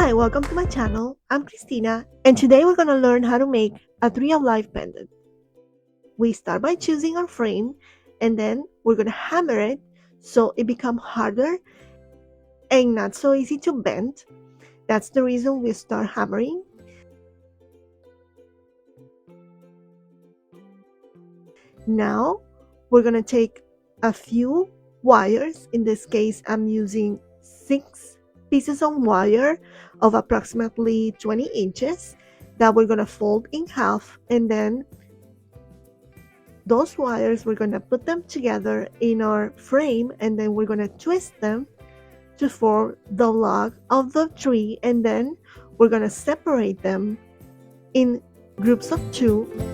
Hi, welcome to my channel. I'm Cristina, and today we're going to learn how to make a tree of life pendant. We start by choosing our frame, and then we're going to hammer it so it becomes harder and not so easy to bend. That's the reason we start hammering. Now we're going to take a few wires. In this case, I'm using 6 pieces of wire of approximately 20 inches that we're going to fold in half, and then those wires we're going to put them together in our frame, and then we're going to twist them to form the log of the tree, and then we're going to separate them in groups of 2.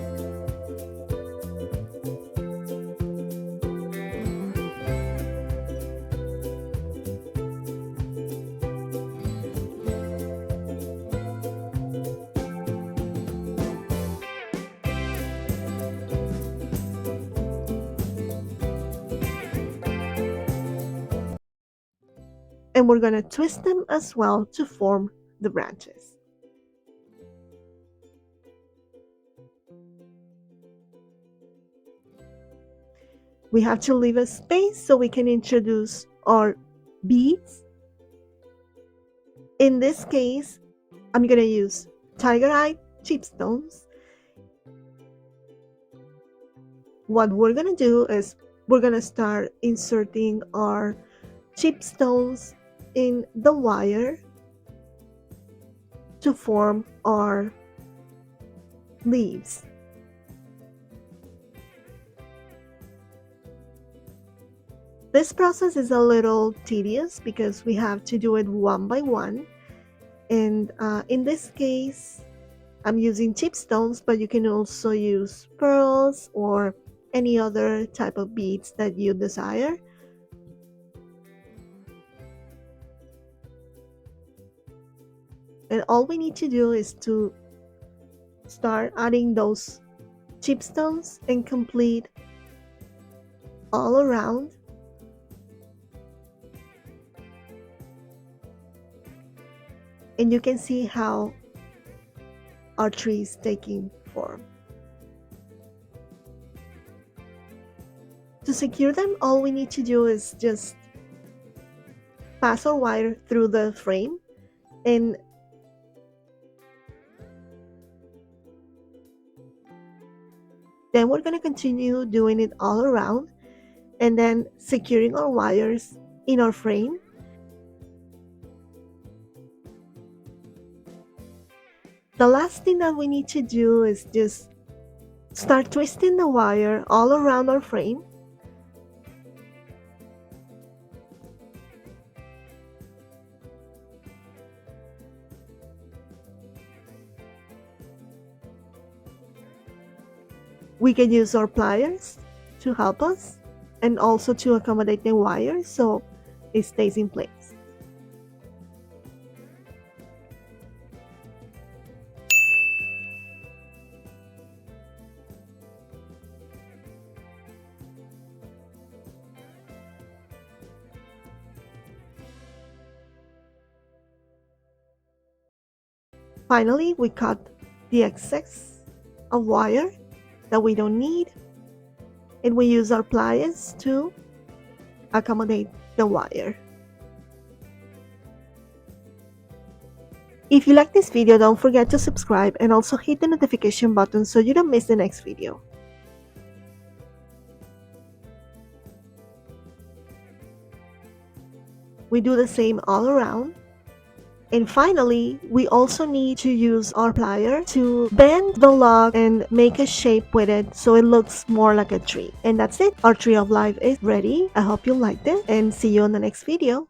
And we're going to twist them as well to form the branches. We have to leave a space so we can introduce our beads. In this case, I'm going to use tiger eye chipstones. What we're going to do is we're going to start inserting our chipstones in the wire to form our leaves. This process is a little tedious because we have to do it one by one, and in this case I'm using chipstones, but you can also use pearls or any other type of beads that you desire. And all we need to do is to start adding those chipstones and complete all around. And you can see how our tree is taking form. To secure them, all we need to do is just pass our wire through the frame, and then we're going to continue doing it all around, and then securing our wires in our frame. The last thing that we need to do is just start twisting the wire all around our frame. We can use our pliers to help us and also to accommodate the wire so it stays in place. Finally, we cut the excess of wire that we don't need, and we use our pliers to accommodate the wire. If you like this video, don't forget to subscribe and also hit the notification button so you don't miss the next video. We do the same all around. And finally, we also need to use our plier to bend the log and make a shape with it so it looks more like a tree. And that's it. Our tree of life is ready. I hope you liked it, and see you on the next video.